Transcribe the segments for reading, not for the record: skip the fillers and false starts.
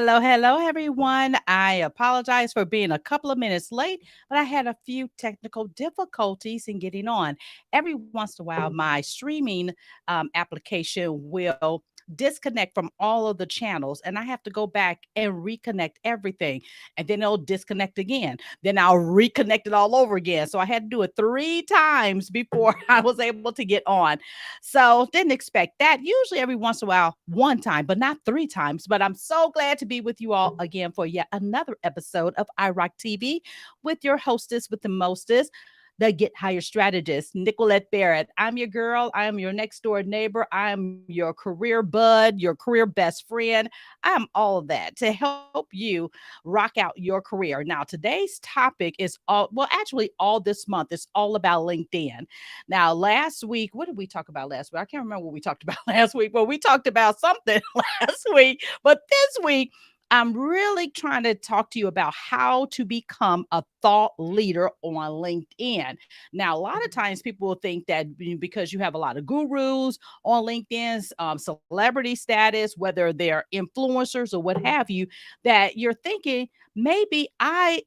Hello, everyone. I apologize for being a couple of minutes late, but I had a few technical difficulties in getting on. Every once in a while, my streaming application will disconnect from all of the channels, and I have to go back and reconnect everything, and then it'll disconnect again. Then I'll reconnect it all over again. So I had to do it 3 times before I was able to get on. So didn't expect that. Usually every once in a while, 1 time, but not 3 times. But I'm so glad to be with you all again for yet another episode of iRock TV with your hostess with the mostest, the Get Higher strategist, Nickquolette Barrett. I'm your girl. I am your next door neighbor. I am your career bud, your career best friend. I'm all of that to help you rock out your career. Now, today's topic is actually, all this month is all about LinkedIn. Now, last week, what did we talk about last week? I can't remember what we talked about last week, but we talked about something last week. But this week, I'm really trying to talk to you about how to become a thought leader on LinkedIn. Now, a lot of times people will think that because you have a lot of gurus on LinkedIn's celebrity status, whether they're influencers or what have you, that you're thinking maybe I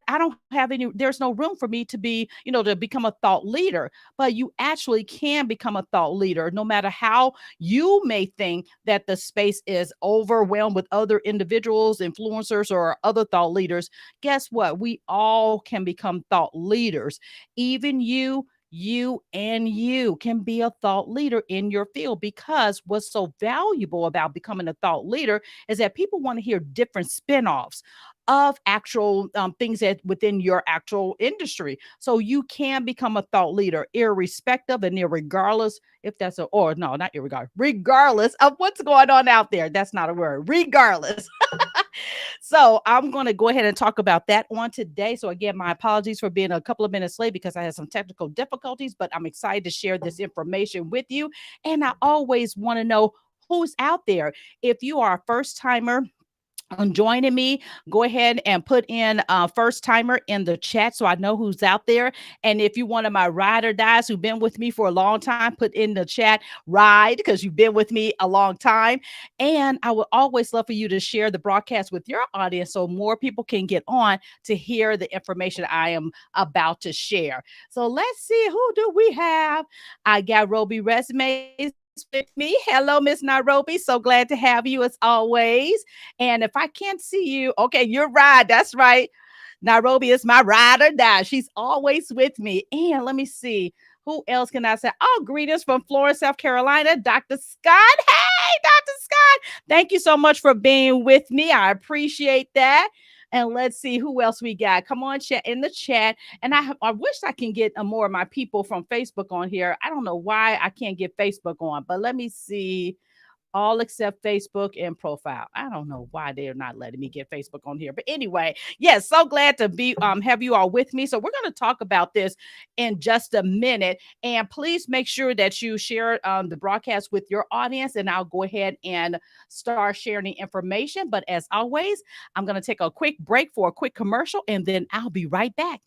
don't have any. There's no room for me to be, to become a thought leader. But you actually can become a thought leader, no matter how you may think that the space is overwhelmed with other individuals, influencers, or other thought leaders. Guess what? We all can become thought leaders. Even you can be a thought leader in your field, because what's so valuable about becoming a thought leader is that people want to hear different spin-offs of actual things that within your actual industry. So you can become a thought leader irrespective and regardless if that's a, or no, not irregardless, regardless of what's going on out there. That's not a word, regardless. So I'm going to go ahead and talk about that on today. So again, my apologies for being a couple of minutes late because I had some technical difficulties, but I'm excited to share this information with you. And I always want to know who's out there. If you are a first timer joining me, go ahead and put in first timer in the chat so I know who's out there. And if you one of my ride or dies who've been with me for a long time, put in the chat ride, because you've been with me a long time. And I would always love for you to share the broadcast with your audience so more people can get on to hear the information I am about to share. So let's see, who do we have? I got Roby Resumes with me. Hello, Miss Nairobi. So glad to have you as always. And if I can't see you, okay, you're right. That's right. Nairobi is my ride or die. She's always with me. And let me see. Who else can I say? Oh, greetings from Florence, South Carolina, Dr. Scott. Hey, Dr. Scott. Thank you so much for being with me. I appreciate that. And let's see who else we got. Come on, chat in the chat. And I wish I can get more of my people from Facebook on here. I don't know why I can't get Facebook on, but let me see. All except Facebook and profile. I don't know why they're not letting me get Facebook on here. But anyway, yes, so glad to be have you all with me. So we're going to talk about this in just a minute. And please make sure that you share the broadcast with your audience, and I'll go ahead and start sharing the information. But as always, I'm going to take a quick break for a quick commercial, and then I'll be right back.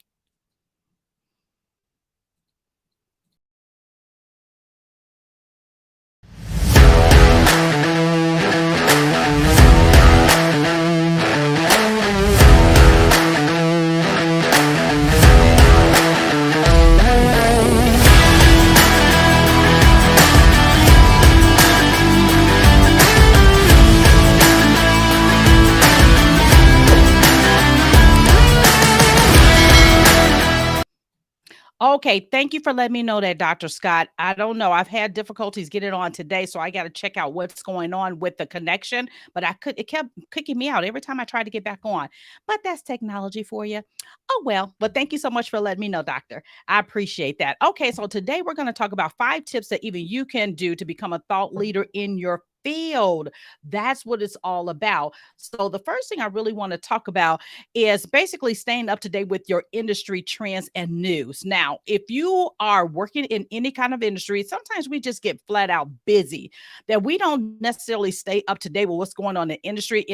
Okay, thank you for letting me know that, Dr. Scott. I don't know. I've had difficulties getting on today, so I got to check out what's going on with the connection. But it kept kicking me out every time I tried to get back on. But that's technology for you. Oh well. But thank you so much for letting me know, Doctor. I appreciate that. Okay, so today we're going to talk about 5 tips that even you can do to become a thought leader in your field. That's what it's all about. So the first thing I really want to talk about is basically staying up to date with your industry trends and news. Now, if you are working in any kind of industry, sometimes we just get flat out busy that we don't necessarily stay up to date with what's going on in the industry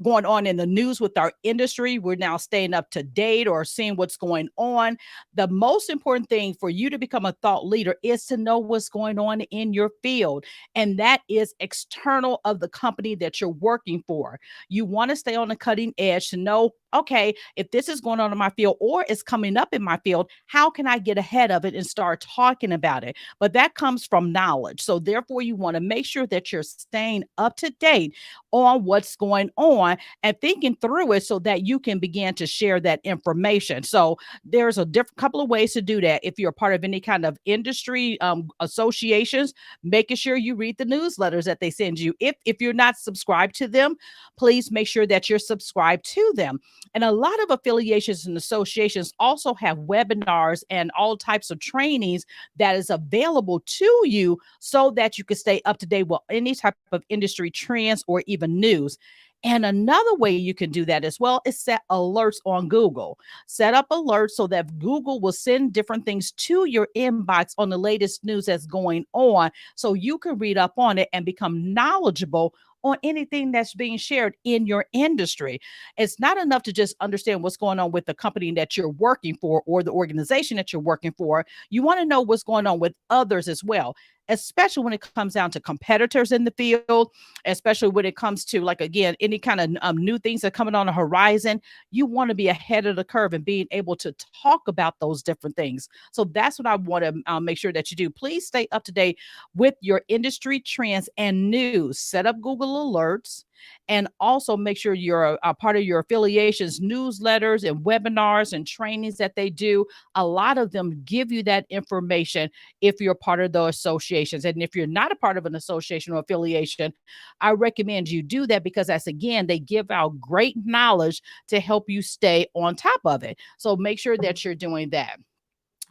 going on in the news with our industry. We're now staying up to date or seeing what's going on. The most important thing for you to become a thought leader is to know what's going on in your field. And that is extremely external of the company that you're working for. You want to stay on the cutting edge to know, okay, if this is going on in my field or it's coming up in my field, how can I get ahead of it and start talking about it? But that comes from knowledge. So therefore, you want to make sure that you're staying up to date on what's going on and thinking through it so that you can begin to share that information. So there's a different couple of ways to do that. If you're a part of any kind of industry associations, making sure you read the newsletters that they send you. If you're not subscribed to them, please make sure that you're subscribed to them. And a lot of affiliations and associations also have webinars and all types of trainings that is available to you so that you can stay up to date with any type of industry trends or even news. And another way you can do that as well is set alerts on Google. Set up alerts so that Google will send different things to your inbox on the latest news that's going on so you can read up on it and become knowledgeable on anything that's being shared in your industry. It's not enough to just understand what's going on with the company that you're working for or the organization that you're working for. You want to know what's going on with others as well, especially when it comes down to competitors in the field, especially when it comes to, like, again, any kind of new things that are coming on the horizon. You want to be ahead of the curve and being able to talk about those different things. So that's what I want to make sure that you do. Please stay up to date with your industry trends and news. Set up Google alerts and also make sure you're a part of your affiliations newsletters and webinars and trainings that they do. A lot of them give you that information if you're part of the associations. And if you're not a part of an association or affiliation, I recommend you do that because that's, again, they give out great knowledge to help you stay on top of it. So make sure that you're doing that.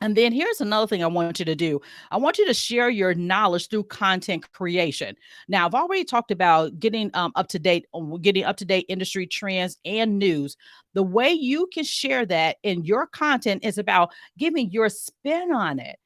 And then here's another thing I want you to do. I want you to share your knowledge through content creation. Now, I've already talked about getting getting up to date industry trends and news. The way you can share that in your content is about giving your spin on it,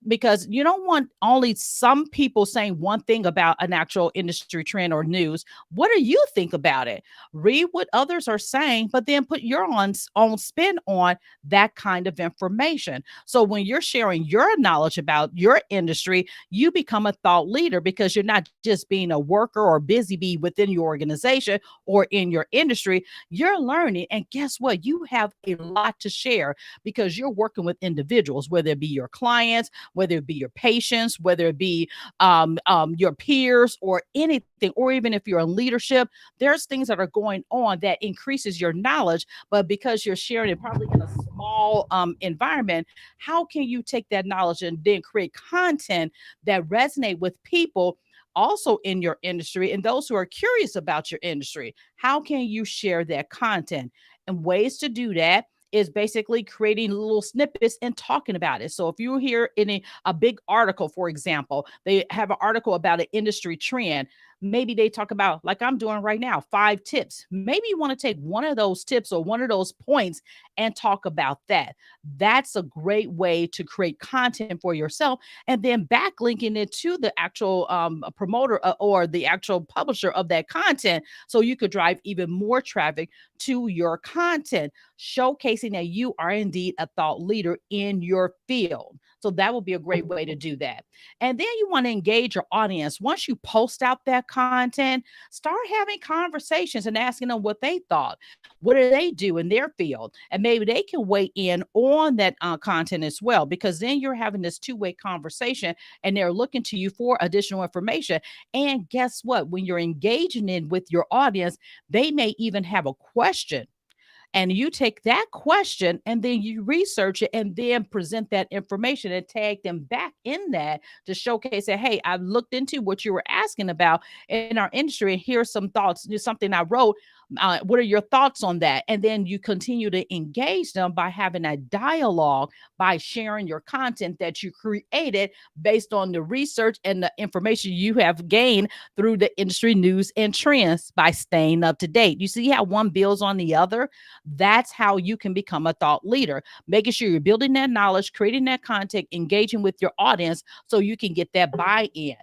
because you don't want only some people saying one thing about an actual industry trend or news. What do you think about it? Read what others are saying, but then put your own spin on that kind of information. So when you're sharing your knowledge about your industry, you become a thought leader because you're not just being a worker or busy bee within your organization or in your industry. You're learning. And guess what? You have a lot to share because you're working with individuals, whether it be your clients, whether it be your patients, whether it be your peers or anything, or even if you're in leadership, there's things that are going on that increases your knowledge. But because you're sharing it probably in a small environment, how can you take that knowledge and then create content that resonate with people also in your industry and those who are curious about your industry? How can you share that content? And ways to do that is basically creating little snippets and talking about it. So if you hear in a big article, for example, they have an article about an industry trend. Maybe they talk about, like I'm doing right now, 5 tips. Maybe you want to take one of those tips or one of those points and talk about that. That's a great way to create content for yourself and then backlinking it to the actual promoter or the actual publisher of that content so you could drive even more traffic to your content, showcasing that you are indeed a thought leader in your field. So that would be a great way to do that. And then you want to engage your audience. Once you post out that content, start having conversations and asking them what they thought. What do they do in their field? And maybe they can weigh in on that content as well, because then you're having this two-way conversation and they're looking to you for additional information. And guess what? When you're engaging in with your audience, they may even have a question, and you take that question and then you research it and then present that information and tag them back in that to showcase that, hey, I've looked into what you were asking about in our industry, and here's some thoughts, something I wrote. What are your thoughts on that? And then you continue to engage them by having a dialogue, by sharing your content that you created based on the research and the information you have gained through the industry news and trends by staying up to date. You see how one builds on the other? That's how you can become a thought leader, making sure you're building that knowledge, creating that content, engaging with your audience so you can get that buy-in.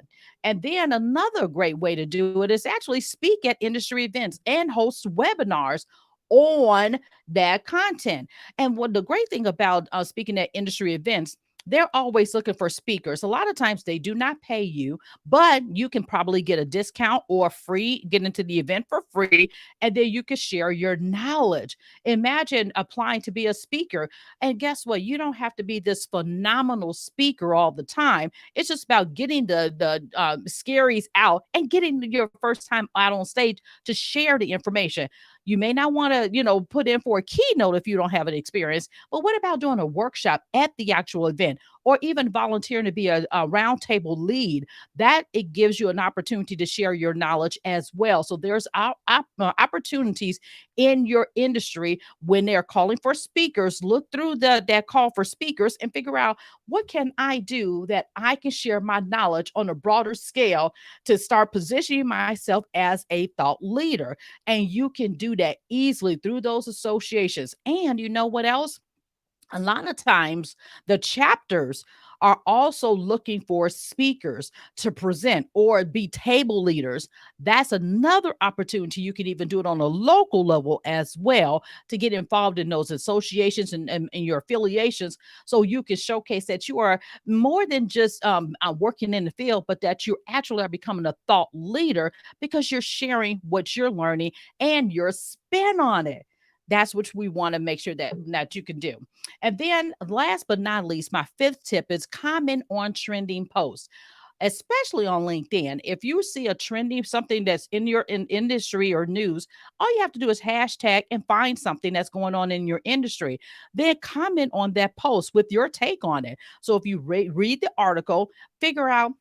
And then another great way to do it is actually speak at industry events and host webinars on that content. And what the great thing about speaking at industry events, they're always looking for speakers. A lot of times they do not pay you, but you can probably get a discount or free, get into the event for free, and then you can share your knowledge. Imagine applying to be a speaker. And guess what? You don't have to be this phenomenal speaker all the time. It's just about getting the scaries out and getting your first time out on stage to share the information. You may not want to, put in for a keynote if you don't have an experience, but what about doing a workshop at the actual event or even volunteering to be a roundtable lead? That it gives you an opportunity to share your knowledge as well. So there's opportunities in your industry when they're calling for speakers. Look through that call for speakers and figure out what can I do that I can share my knowledge on a broader scale to start positioning myself as a thought leader. And you can do that easily through those associations. And you know what else? A lot of times the chapters are also looking for speakers to present or be table leaders. That's another opportunity. You can even do it on a local level as well to get involved in those associations and your affiliations, so you can showcase that you are more than just working in the field, but that you actually are becoming a thought leader because you're sharing what you're learning and your spin on it. That's what we want to make sure that you can do. And then last but not least, my fifth tip is comment on trending posts, especially on LinkedIn. If you see a trending something that's in your industry or news, all you have to do is hashtag and find something that's going on in your industry. Then comment on that post with your take on it. So if you read the article, figure out,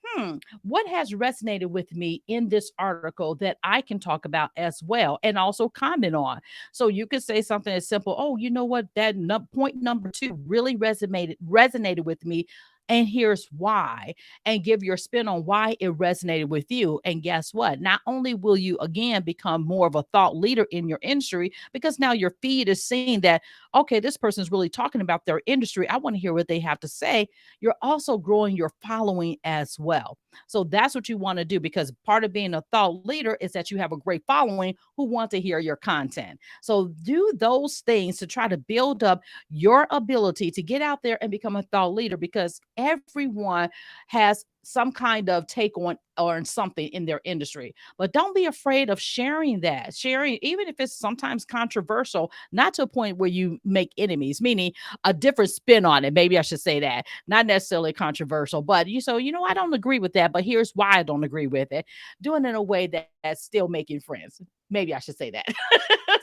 what has resonated with me in this article that I can talk about as well, and also comment on. So you could say something as simple, oh, you know what, that point number two really resonated with me, and here's why, and give your spin on why it resonated with you. And guess what? Not only will you again become more of a thought leader in your industry, because now your feed is seeing that, okay, this person's really talking about their industry. I want to hear what they have to say. You're also growing your following as well. So that's what you want to do, because part of being a thought leader is that you have a great following who want to hear your content. So do those things to try to build up your ability to get out there and become a thought leader, because everyone has some kind of take on or something in their industry. But don't be afraid of sharing that. Sharing, even if it's sometimes controversial, not to a point where you make enemies, meaning a different spin on it. Maybe I should say that. Not necessarily controversial, but I don't agree with that, but here's why I don't agree with it. Doing it in a way that's still making friends. Maybe I should say that.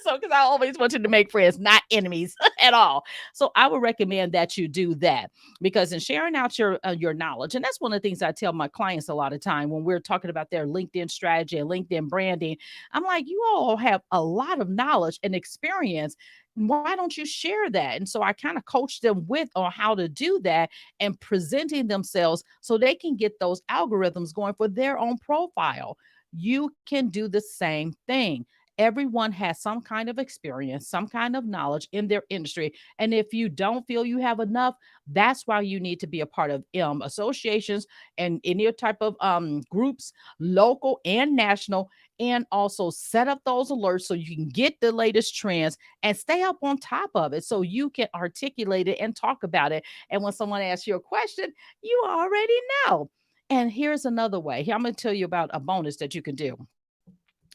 So, because I always wanted to make friends, not enemies at all. So, I would recommend that you do that, because in sharing out your knowledge, and that's one of the things I tell my clients a lot of time when we're talking about their LinkedIn strategy and LinkedIn branding. I'm like, you all have a lot of knowledge and experience. Why don't you share that? And so I kind of coach them with on how to do that and presenting themselves so they can get those algorithms going for their own profile. You can do the same thing. Everyone has some kind of experience, some kind of knowledge in their industry. And if you don't feel you have enough, that's why you need to be a part of associations and any type of groups, local and national, and also set up those alerts so you can get the latest trends and stay up on top of it so you can articulate it and talk about it. And when someone asks you a question, you already know. And here's another way. Here, I'm going to tell you about a bonus that you can do.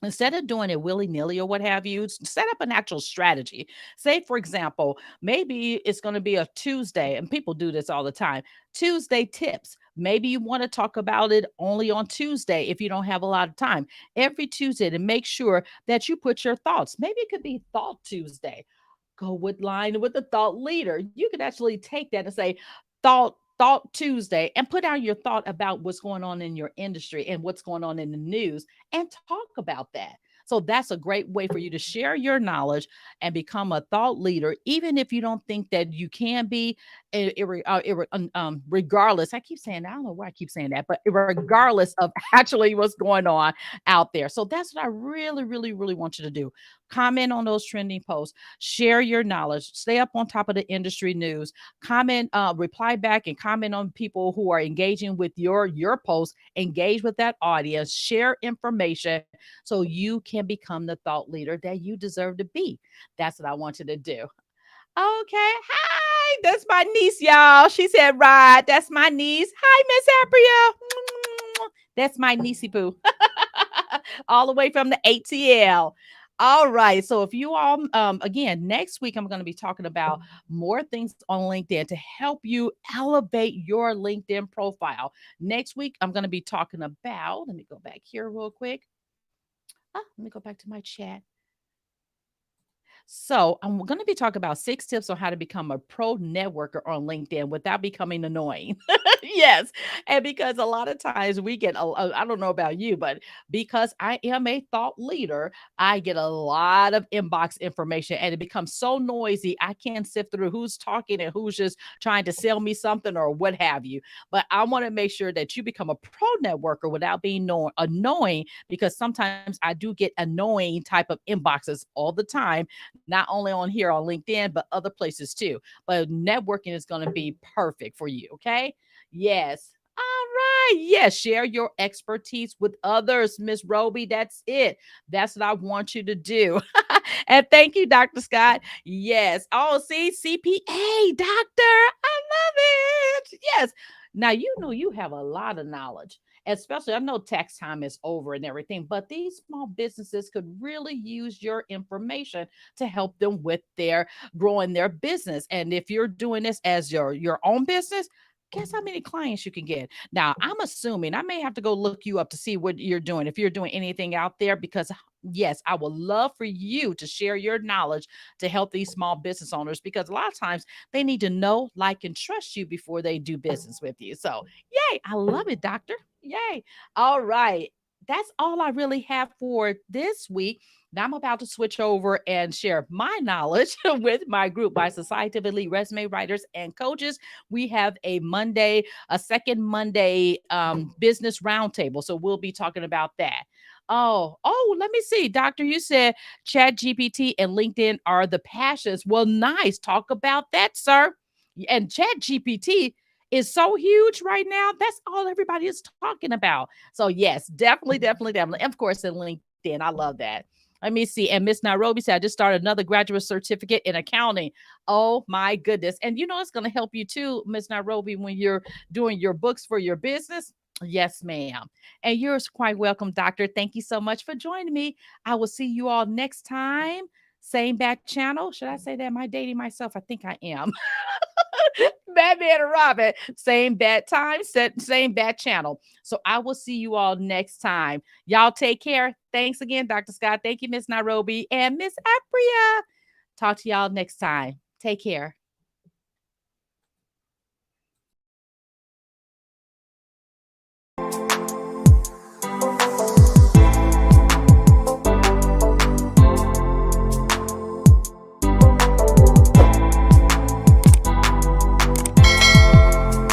Instead of doing it willy-nilly or what have you, set up an actual strategy. Say, for example, maybe it's going to be a Tuesday, and people do this all the time. Tuesday tips. Maybe you want to talk about it only on Tuesday if you don't have a lot of time. Every Tuesday, to make sure that you put your thoughts. Maybe it could be Thought Tuesday. Go with line with the thought leader. You could actually take that and say, Thought Tuesday, and put out your thought about what's going on in your industry and what's going on in the news, and talk about that. So that's a great way for you to share your knowledge and become a thought leader, even if you don't think that you can be. Regardless, I keep saying, I don't know why I keep saying that, but regardless of actually what's going on out there. So that's what I really, really, really want you to do. Comment on those trending posts, share your knowledge, stay up on top of the industry news, comment, reply back and comment on people who are engaging with your post, engage with that audience, share information so you can become the thought leader that you deserve to be. That's what I want you to do. Okay. Hi. That's my niece, y'all. She said, right. That's my niece. Hi, Miss Apria. That's my niecey poo. All the way from the ATL. All right. So if you all, again, next week, I'm going to be talking about more things on LinkedIn to help you elevate your LinkedIn profile. Next week, I'm going to be talking about, let me go back here real quick. Let me go back to my chat. So, I'm going to be talking about 6 tips on how to become a pro networker on LinkedIn without becoming annoying. Yes. And because a lot of times we get, I don't know about you, but because I am a thought leader, I get a lot of inbox information and it becomes so noisy. I can't sift through who's talking and who's just trying to sell me something or what have you. But I want to make sure that you become a pro networker without being annoying, because sometimes I do get annoying type of inboxes all the time, not only on here on LinkedIn, but other places too. But networking is going to be perfect for you. Okay. Yes. All right. Yes. Share your expertise with others, Miss Roby. That's it. That's what I want you to do. And thank you, Dr. Scott. Yes. Oh, see, CPA, doctor. I love it. Yes. Now, you know, you have a lot of knowledge, especially I know tax time is over and everything, but these small businesses could really use your information to help them with their growing their business. And if you're doing this as your own business, guess how many clients you can get. Now, I'm assuming I may have to go look you up to see what you're doing, if you're doing anything out there, because yes, I would love for you to share your knowledge to help these small business owners, because a lot of times they need to know, like, and trust you before they do business with you. So, yay, I love it, doctor. Yay. All right. That's all I really have for this week. Now I'm about to switch over and share my knowledge with my group, by Society of Elite Resume Writers and Coaches. We have a second Monday business roundtable. So we'll be talking about that. Let me see. Doctor, you said Chat GPT and LinkedIn are the passions. Well, nice. Talk about that, sir. And Chat GPT is so huge right now. That's all everybody is talking about. So, yes, definitely, definitely, definitely. Of course, in LinkedIn. I love that. Let me see. And Miss Nairobi said, I just started another graduate certificate in accounting. Oh my goodness. And you know, it's going to help you too, Miss Nairobi, when you're doing your books for your business. Yes, ma'am. And you're quite welcome, doctor. Thank you so much for joining me. I will see you all next time. Same bat channel. Should I say that? Am I dating myself? I think I am. Batman and Robin, same bad time, same bad channel. So I will see you all next time. Y'all take care. Thanks again, Dr. Scott. Thank you, Miss Nairobi and Miss Apria. Talk to y'all next time. Take care.